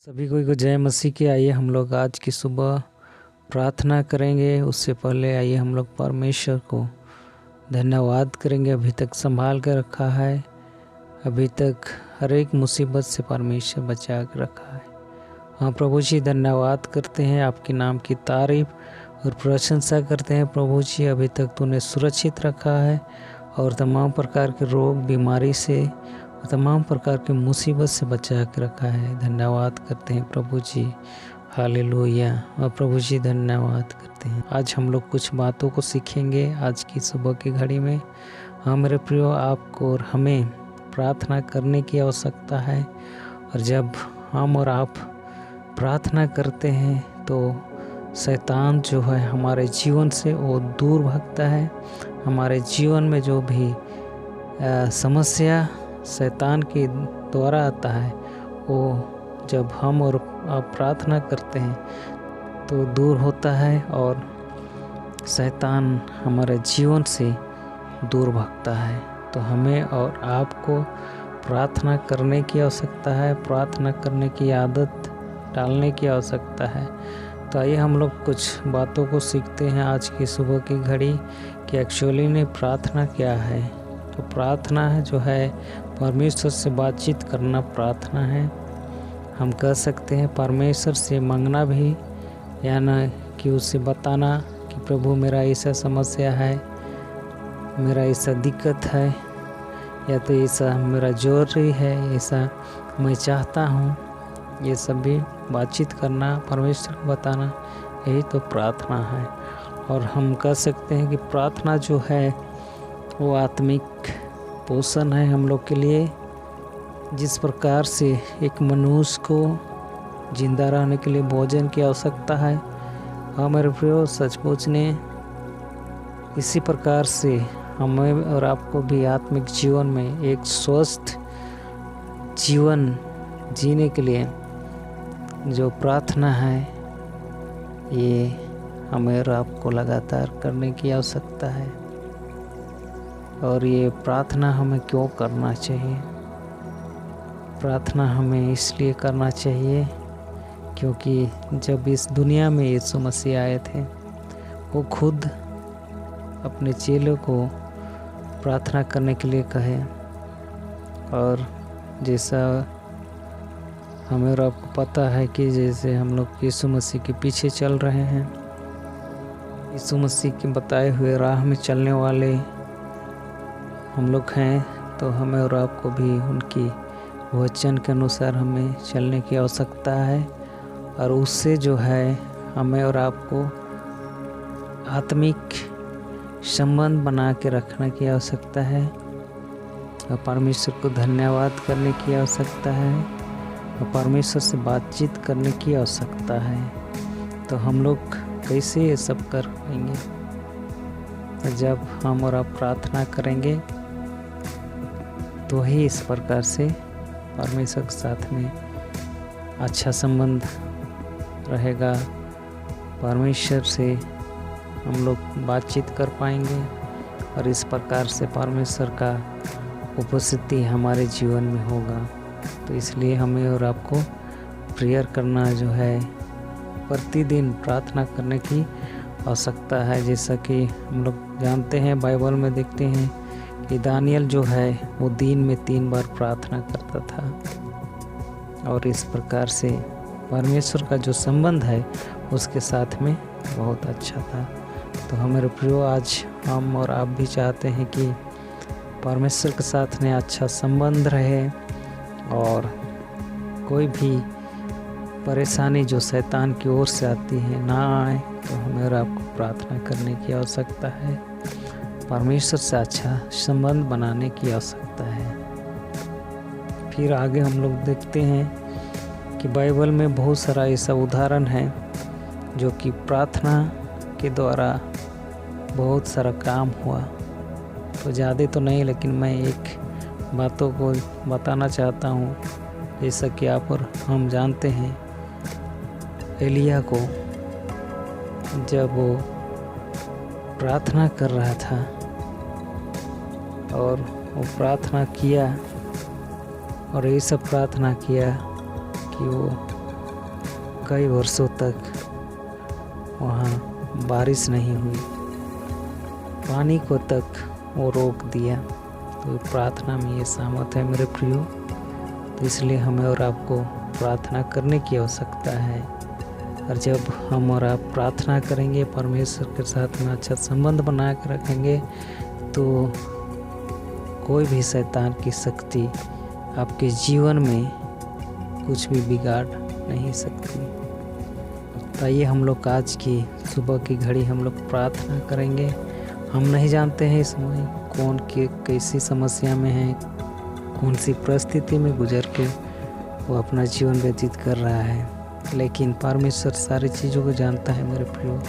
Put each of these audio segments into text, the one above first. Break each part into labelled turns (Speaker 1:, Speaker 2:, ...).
Speaker 1: सभी को जय मसीह की। आइए हम लोग आज की सुबह प्रार्थना करेंगे। उससे पहले आइए हम लोग परमेश्वर को धन्यवाद करेंगे। अभी तक संभाल कर रखा है, अभी तक हर एक मुसीबत से परमेश्वर बचा कर रखा है। हाँ प्रभु जी, धन्यवाद करते हैं, आपके नाम की तारीफ और प्रशंसा करते हैं। प्रभु जी, अभी तक तूने सुरक्षित रखा है और तमाम प्रकार के रोग बीमारी से, तमाम प्रकार की मुसीबत से बचा के रखा है। धन्यवाद करते हैं प्रभु जी, हालेलुया। और प्रभु जी धन्यवाद करते हैं। आज हम लोग कुछ बातों को सीखेंगे आज की सुबह की घड़ी में। हाँ मेरे प्रियो, आपको और हमें प्रार्थना करने की आवश्यकता है। और जब हम और आप प्रार्थना करते हैं तो शैतान जो है हमारे जीवन से वो दूर भागता है। हमारे जीवन में जो भी समस्या शैतान के द्वारा आता है, वो जब हम और आप प्रार्थना करते हैं तो दूर होता है और शैतान हमारे जीवन से दूर भागता है। तो हमें और आपको प्रार्थना करने की आवश्यकता है, प्रार्थना करने की आदत डालने की आवश्यकता है। तो आइए हम लोग कुछ बातों को सीखते हैं आज की सुबह की घड़ी कि एक्चुअली में प्रार्थना क्या है। तो प्रार्थना है जो है परमेश्वर से बातचीत करना प्रार्थना है। हम कह सकते हैं परमेश्वर से मांगना भी, या न कि उसे बताना कि प्रभु मेरा ऐसा समस्या है, मेरा ऐसा दिक्कत है, या तो ऐसा मेरा जरूरी है, ऐसा मैं चाहता हूँ। ये सभी बातचीत करना, परमेश्वर को बताना, यही तो प्रार्थना है। और हम कह सकते हैं कि प्रार्थना जो है वो आत्मिक पोषण है हम लोग के लिए। जिस प्रकार से एक मनुष्य को जिंदा रहने के लिए भोजन की आवश्यकता है, हमारे प्रियो सचमुच ने इसी प्रकार से हमें और आपको भी आत्मिक जीवन में एक स्वस्थ जीवन जीने के लिए जो प्रार्थना है, ये हमें और आपको लगातार करने की आवश्यकता है। और ये प्रार्थना हमें क्यों करना चाहिए? प्रार्थना हमें इसलिए करना चाहिए क्योंकि जब इस दुनिया में यीशु मसीह आए थे, वो खुद अपने चेलों को प्रार्थना करने के लिए कहे। और जैसा हमें और आपको पता है कि जैसे हम लोग यीशु मसीह के पीछे चल रहे हैं, यीशु मसीह के बताए हुए राह में चलने वाले हम लोग हैं, तो हमें और आपको भी उनकी वचन के अनुसार हमें चलने की आवश्यकता है। और उससे जो है हमें और आपको आत्मिक संबंध बना के रखने की आवश्यकता है, और परमेश्वर को धन्यवाद करने की आवश्यकता है, और परमेश्वर से बातचीत करने की आवश्यकता है। तो हम लोग कैसे ये सब कर पाएंगे? तो जब हम और आप प्रार्थना करेंगे तो ही इस प्रकार से परमेश्वर के साथ में अच्छा संबंध रहेगा। परमेश्वर से हम लोग बातचीत कर पाएंगे और इस प्रकार से परमेश्वर का उपस्थिति हमारे जीवन में होगा। तो इसलिए हमें और आपको प्रेयर करना जो है, प्रतिदिन प्रार्थना करने की आवश्यकता है। जैसा कि हम लोग जानते हैं, बाइबल में देखते हैं कि दानियल जो है वो दिन में 3 बार प्रार्थना करता था। और इस प्रकार से परमेश्वर का जो संबंध है उसके साथ में बहुत अच्छा था। तो हमारे प्रियो, आज हम और आप भी चाहते हैं कि परमेश्वर के साथ में अच्छा संबंध रहे और कोई भी परेशानी जो शैतान की ओर से आती है ना आए। तो हमें और आपको प्रार्थना करने की आवश्यकता है, परमेश्वर से अच्छा संबंध बनाने की आवश्यकता है। फिर आगे हम लोग देखते हैं कि बाइबल में बहुत सारा ऐसा उदाहरण है जो कि प्रार्थना के द्वारा बहुत सारा काम हुआ। तो ज़्यादा तो नहीं, लेकिन मैं एक बातों को बताना चाहता हूँ। जैसा कि आप और हम जानते हैं, एलिया को जब वो प्रार्थना कर रहा था और वो प्रार्थना किया और ये सब प्रार्थना किया कि वो कई वर्षों तक वहाँ बारिश नहीं हुई, पानी को तक वो रोक दिया। तो प्रार्थना में ये सामर्थ है मेरे प्रियो। तो इसलिए हमें और आपको प्रार्थना करने की आवश्यकता है। और जब हम और आप प्रार्थना करेंगे, परमेश्वर के साथ में अच्छा संबंध बना कर रखेंगे, तो कोई भी शैतान की शक्ति आपके जीवन में कुछ भी बिगाड़ नहीं सकती। तो आइए हम लोग आज की सुबह की घड़ी हम लोग प्रार्थना करेंगे। हम नहीं जानते हैं इस समय कौन कैसी समस्या में है, कौन सी परिस्थिति में गुजर के वो अपना जीवन व्यतीत कर रहा है, लेकिन परमेश्वर सारी चीज़ों को जानता है मेरे प्रियो।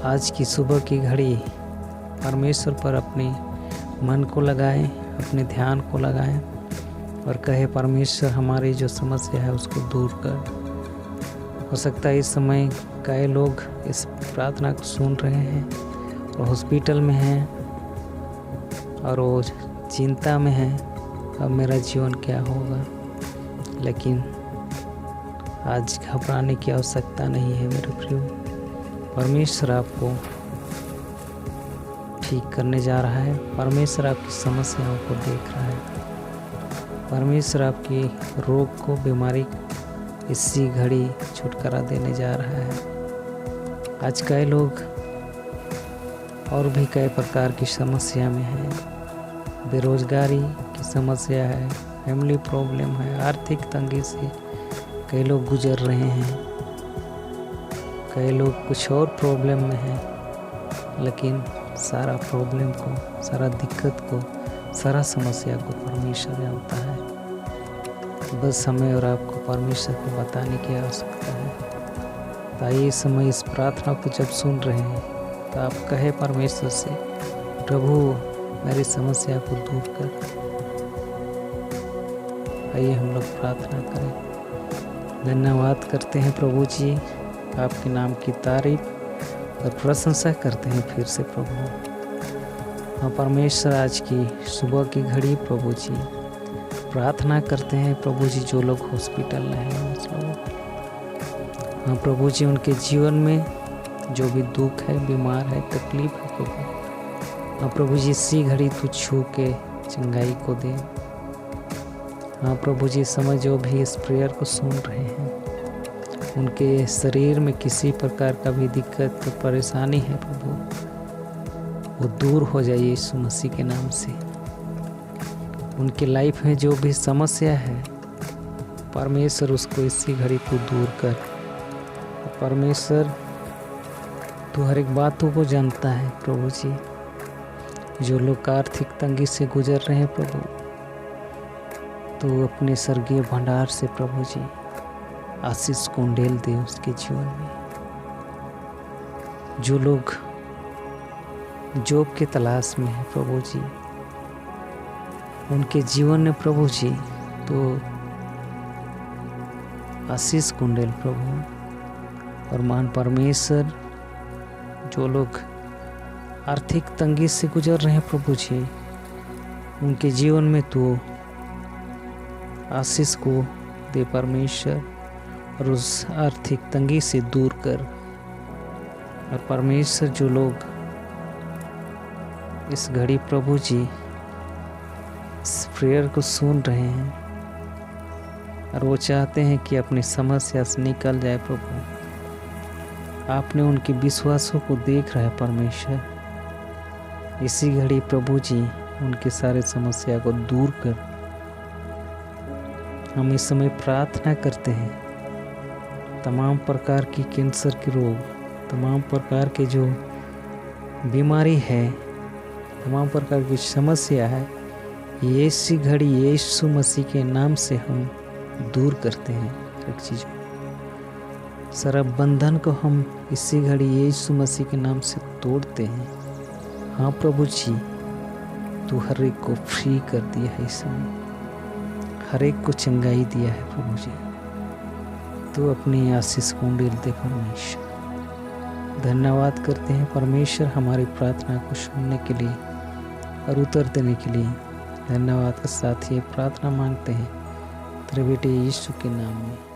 Speaker 1: आज की सुबह की घड़ी परमेश्वर पर अपने मन को लगाएं, अपने ध्यान को लगाएं और कहे परमेश्वर हमारी जो समस्या है उसको दूर कर। हो सकता है इस समय कई लोग इस प्रार्थना को सुन रहे हैं और हॉस्पिटल में हैं और वो चिंता में हैं, अब मेरा जीवन क्या होगा। लेकिन आज घबराने की आवश्यकता नहीं है मेरे प्रियो। परमेश्वर आपको ठीक करने जा रहा है। परमेश्वर आपकी समस्याओं को देख रहा है। परमेश्वर आपकी रोग को, बीमारी इसी घड़ी छुटकारा देने जा रहा है। आज कई लोग और भी कई प्रकार की समस्या में हैं। बेरोजगारी की समस्या है, फैमिली प्रॉब्लम है, आर्थिक तंगी से कई लोग गुजर रहे हैं, कई लोग कुछ और प्रॉब्लम में हैं। लेकिन सारा प्रॉब्लम को, सारा दिक्कत को, सारा समस्या को परमेश्वर जानता है। बस हमें और आपको परमेश्वर को बताने की आवश्यकता है। तो आइए इस समय इस प्रार्थना को जब सुन रहे हैं तो आप कहे परमेश्वर से, प्रभु मेरी समस्या को दूर कर। आइए हम लोग प्रार्थना करें। धन्यवाद करते हैं प्रभु जी, आपके नाम की तारीफ और प्रशंसा करते हैं फिर से प्रभु। हम परमेश्वर आज की सुबह की घड़ी प्रभु जी प्रार्थना करते हैं प्रभु जी, जो लोग हॉस्पिटल में हैं उस लोग, हाँ प्रभु जी उनके जीवन में जो भी दुख है, बीमार है, तकलीफ है प्रभु, हाँ प्रभु जी इसी घड़ी तू छू के चंगाई को दे। हाँ प्रभु जी समय जो भी इस प्रेयर को सुन रहे हैं उनके शरीर में किसी प्रकार का भी दिक्कत परेशानी है प्रभु, वो दूर हो जाए यीशु मसीह के नाम से। उनकी लाइफ में जो भी समस्या है परमेश्वर उसको इसी घड़ी तू दूर कर। परमेश्वर तू हर एक बातों को जानता है प्रभु जी। जो लोग आर्थिक तंगी से गुजर रहे हैं प्रभु, तो अपने स्वर्गीय भंडार से प्रभु जी आशीष को उंडेल दे उसके जीवन में। जो लोग जॉब के तलाश में है प्रभु जी, उनके जीवन में प्रभु जी तो आशीष को उंडेल प्रभु। और महान परमेश्वर जो लोग आर्थिक तंगी से गुजर रहे हैं प्रभु जी, उनके जीवन में तो आशीष को दे परमेश्वर और उस आर्थिक तंगी से दूर कर। और परमेश्वर जो लोग इस घड़ी प्रभु जी इस प्रेयर को सुन रहे हैं और वो चाहते हैं कि अपनी समस्या से निकल जाए प्रभु, आपने उनके विश्वासों को देख रहा है परमेश्वर। इसी घड़ी प्रभु जी उनके सारे समस्या को दूर कर। हम इस समय प्रार्थना करते हैं तमाम प्रकार की कैंसर के रोग, तमाम प्रकार के जो बीमारी है, तमाम प्रकार की समस्या है, ये इसी घड़ी यीशु मसीह के नाम से हम दूर करते हैं। एक चीज़ सारा बंधन को हम इसी घड़ी यीशु मसीह के नाम से तोड़ते हैं। हाँ प्रभु जी तू हर एक को फ्री कर दिया है, इस समय हर एक को चंगाई दिया है प्रभु जी। तू अपनी आशीष को उंडेल दे परमेश्वर। धन्यवाद करते हैं परमेश्वर हमारी प्रार्थना को सुनने के लिए और उत्तर देने के लिए। धन्यवाद के साथ ये प्रार्थना मांगते हैं तेरे बेटे यीशु के नाम में।